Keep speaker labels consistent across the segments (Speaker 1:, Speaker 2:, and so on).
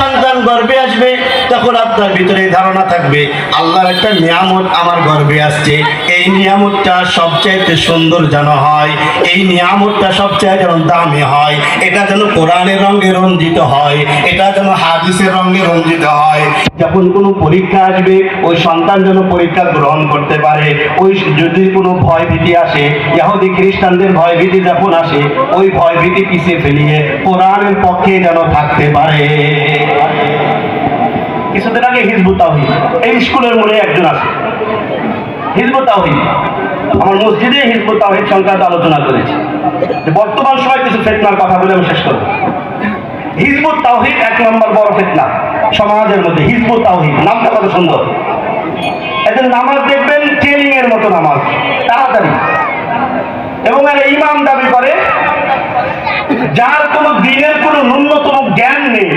Speaker 1: সন্তান গর্ভে আসবে তখন আপনার ভিতরে ধারণা থাকবে আল্লাহর একটা নিয়ামত আমার গর্ভে আসছে, এই নিয়ামতটা সবচাইতে সুন্দর যেন হয়, এই নিয়ামতটা সবচাইতে যেন দামি হয়, এটা যেন কোরআনের রঙে রঞ্জিত হয়, এটা যেন হাদিসের রঙে রঞ্জিত হয়। যখন কোনো পরীক্ষা আসবে ওই সন্তান যেন পরীক্ষা গ্রহণ করতে পারে। ওই যদি কোনো ভয় ভীতি আসে, ইহুদি খ্রিস্টানদের ভয় ভীতি যখন আসে, ওই ভয় ভীতি পিছিয়ে ফেলিয়ে কোরআনের পক্ষে যেন থাকতে পারে। কিছুদিন আগে হিজবুত তাওহীদ এই স্কুলের মোড়ে একজন আছে, হিজবুত তাওহীদ, আমার মসজিদে হিজবুত তাওহীদ সংক্রান্ত আলোচনা করেছি। বর্তমান সময় কিছু ফিতনার কথা বলে আমি শেষ করব। হিজবুত তাওহীদ এক নম্বর বড় ফিতনা সমাজের মধ্যে। হিজবুত তাওহীদ নামটা কত সুন্দর। এদের নামাজ দেখবেন ট্রেনিং এর মতো নামাজ, তাড়াতাড়ি, এবং এরা ইমাম দাবি করে যার কোনো দিনের কোনো ন্যূনতম জ্ঞান নেই,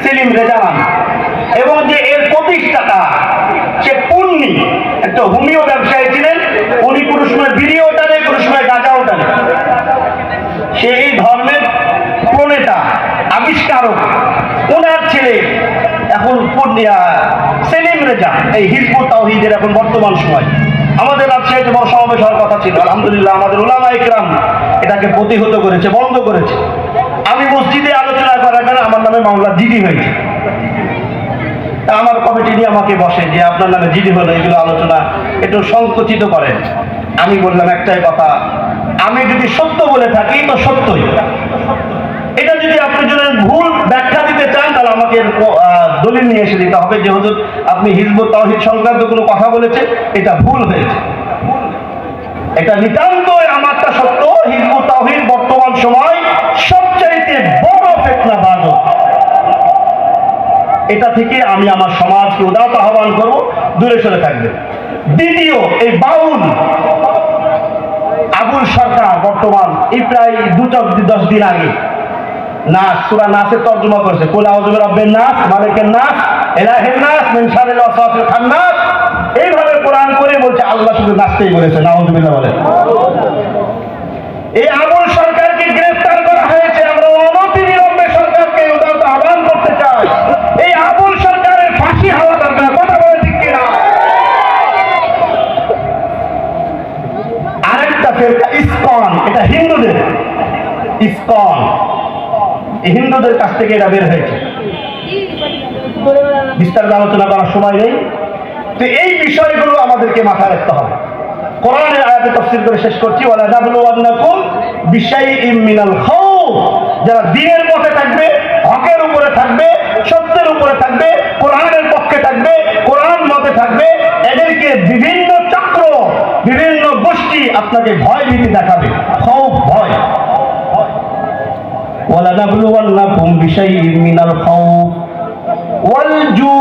Speaker 1: সেলিম রেজামান, এবং যে এর প্রতিষ্ঠাতা সে পুণ্যি একটা হোমিও ব্যবসায়ী ছিলেন, উনি কোনো সময় বিড়িও টানে, কোনো সময় গাঁজাও টানে। সে এই ধর্মের প্রণেতা, আবিষ্কারক, ওনার ছেলে এখন সেলিম রেজা এই হিজবুত তাওহীদের এখন বর্তমান সময়। আমাদের রাজশাহীতে বড় সমাবেশ হওয়ার কথা ছিল, আলহামদুলিল্লাহ আমাদের উলামা ইকরাম এটাকে প্রতিহত করেছে, বন্ধ করেছে। আমি মসজিদে আলোচনা করার কারণে আমার নামে মামলা জিডি হয়েছে। তা আমার কমিটি নিয়ে আমাকে বসে যে আপনার নামে জিডি হলো, এগুলো আলোচনা একটু সংকুচিত করেন। আমি বললাম একটাই কথা, আমি যদি সত্য বলে থাকি তো সত্যই, এটা যদি আপনি যদি ভুল ব্যাখ্যা দিতে চান তাহলে আমাকে দলিল নিয়ে এসে দিতে হবে যে হুজুর আপনি হিজবুত তাওহীদ সংক্রান্ত কোনো কথা বলেছেন, এটা ভুল হয়েছে। এটা নিতান্তই আমারটা সত্য। হিজবুত তাওহীদ বর্তমান সময় সবচাইতে বড় ফিতনাবাদক। এটা থেকে আমি আমার সমাজকে উদাত্ত আহ্বান করব, দূরে সরে থাকবে। দ্বিতীয়, এই বাউল আবুল সরকার বর্তমান এই প্রায় 2-10 দিন আগে নাস, সূরা নাসের তর্জমা করেছে, কুল আউযু বিরাব্বিন নাস, মালিকিন নাস, ইলাহিন নাস, মিন শাররিল ওয়াসওয়াসিল খান্নাস। এইভাবে কোরআন করে বলছে আল্লাহ শুধু নাচতেই বলেছে, নাউযুবিল্লাহ বলে। এই আবুল সরকারকে গ্রেফতার করা হয়েছে। আমরা অনতিবিলম্বে সরকারকে উদাত্ত আহ্বান করতে চাই, এই আবুল সরকারের ফাঁসি হওয়া দরকার। কথা বলে ঠিক কিনা? আরেকটা ফিরকা ইসকন, এটা হিন্দুদের ইসকন, হিন্দুদের কাছ থেকে এটা বের হয়েছে, বিস্তারিত আলোচনা করার সময় নেই। তো এই বিষয়গুলো আমাদেরকে মাথায় রাখতে হবে। কোরআনের আয়াতে তাফসীর করে শেষ করছি, ওয়ালা নাবলুওয়ান্নাকুম বিশাইইম মিনাল খাউফ। যারা দ্বীনের পথে থাকবে, হকের উপরে থাকবে, সত্যের উপরে থাকবে, কোরআনের পক্ষে থাকবে, কোরআন মতে থাকবে, এদেরকে বিভিন্ন চক্র, বিভিন্ন গোষ্ঠী আপনাকে ভয় ভীতি দেখাবে। খাউফ, ভয়। ওয়ালানাবলুওয়ান্নাকুম বিশাইইম মিনাল খাউফ ওয়াল জু'।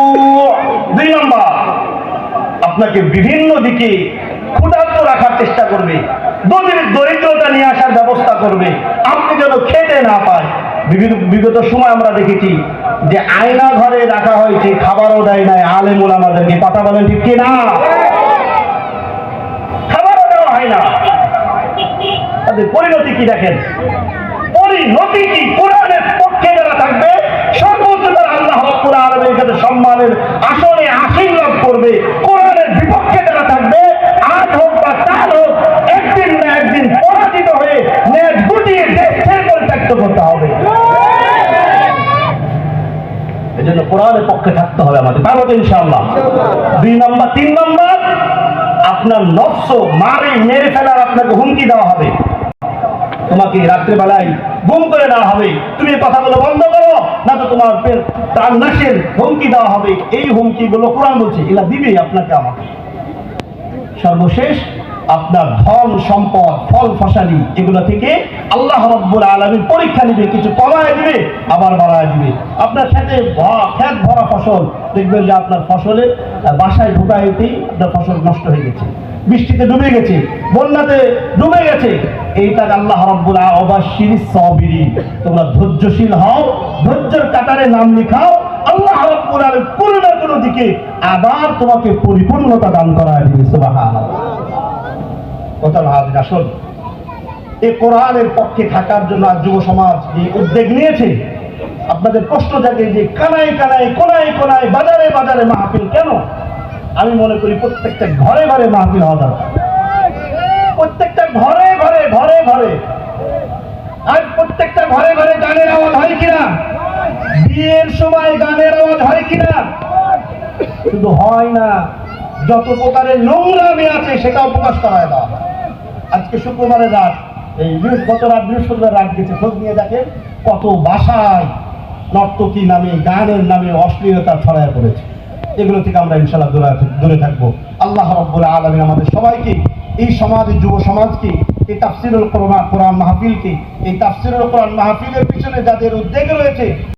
Speaker 1: 2 নম্বর, আপনাকে বিভিন্ন দিকে ক্ষুধার্ত রাখার চেষ্টা করবে, দরিদ্রতা নিয়ে আসার ব্যবস্থা করবে, আপনি যেন খেতে না পায়। বিগত সময় আমরা দেখেছি যে আয়না ঘরে রাখা হয়েছে, খাবারও দেয় নাই আলেম ওলামাদেরকে। কথা বলেন ঠিক কিনা? খাবারও দেওয়া হয় না। তাদের পরিণতি কি দেখেন? পরিণতি কি? কোরআনের পক্ষে যারা থাকবে সর্বোচ্চ তারা আল্লাহ রাব্বুল আলামিনের কাছে সম্মানের আসনে আসীন লাভ করবে। কোরআনের বিপক্ষে যারা থাকবে, আজ হোক বা কাল হোক, একদিন না একদিন পরাজিত হয়ে নেট গুটিয়ে দেশ ছেড়ে পরিত্যক্ত করতে হবে। এই জন্য কোরআনের পক্ষে থাকতে হবে আমাদের, পারবো তো ইনশাআল্লাহ। 2 নম্বর, 3 নম্বর, আপনার নফস মেরে ফেলার আপনাকে হুমকি দেওয়া হবে। তোমাকে রাত্রেবেলায় গুম করে দেওয়া হবে, তুমি কথাগুলো বন্ধ করো না তো তোমার প্রাণ নাশের হুমকি দেওয়া হবে। এই হুমকিগুলো কোরআন বলছে এগুলা দিবে আপনাকে আমাকে। সর্বশেষ, আপনার ধন সম্পদ, ফল ফসলি, এগুলো থেকে আল্লাহ রাব্বুল আলামিন পরীক্ষা নিবে, কিছু কমায় দিবে আবার বাড়ায় দিবে। আপনার খেতে ক্ষেত ভরা ফসল, দেখবেন যে আপনার ফসলের বাসায় ঢুকাইতেই আপনার ফসল নষ্ট হয়ে গেছে, বৃষ্টিতে ডুবে গেছে, বন্যাতে ডুবে গেছে। এইটা আল্লাহ রাব্বুল আবাশশিরিস সাবিরিন, তোমরা ধৈর্যশীল হও, ধৈর্যের কাতারে নাম লিখাও। আল্লাহ রাব্বুল আলামিন কোনো না কোনো দিকে আবার তোমাকে পরিপূর্ণতা দান করায় দিবে। সুবহানাল্লাহ। কথা ভাবনা আসল এই কোরআনের পক্ষে থাকার জন্য যুব সমাজ যে উদ্যোগ নিয়েছে,
Speaker 2: আপনাদের প্রশ্ন জাগে যে কানায় কানায় কোনায় কোনায় বাজারে বাজারে মাহফিল কেন? আমি মনে করি প্রত্যেকটা ঘরে ঘরে মাহফিল হওয়া দরকার। প্রত্যেকটা ঘরে ঘরে ঘরে ঘরে আজ প্রত্যেকটা ঘরে ঘরে গানের আওয়াজ হয় কিনা? বিয়ের সময় গানের আওয়াজ হয় কিনা? শুধু হয় না, যত প্রকারের নোংরামি আছে সেটাও প্রকাশ করায় দেওয়া হয়। আজকে শুক্রবারের রাত, এই গত রাত বৃহস্পতিবার রাত গেছে, খোঁজ নিয়ে দেখেন কত বাসায় নর্তকী নামে গানের নামে অশ্লীলতা ছড়ায় পড়েছে। এগুলো থেকে আমরা ইনশাআল্লাহ দূরে থাকবো। আল্লাহ রাব্বুল আলামিন আমাদের সবাইকে, এই সমাজের যুব সমাজকে, এই তাফসীরুল কোরআন মাহফিলকে, এই তাফসীরুল কোরআন মাহফিলের পিছনে যাদের উদ্যোগ রয়েছে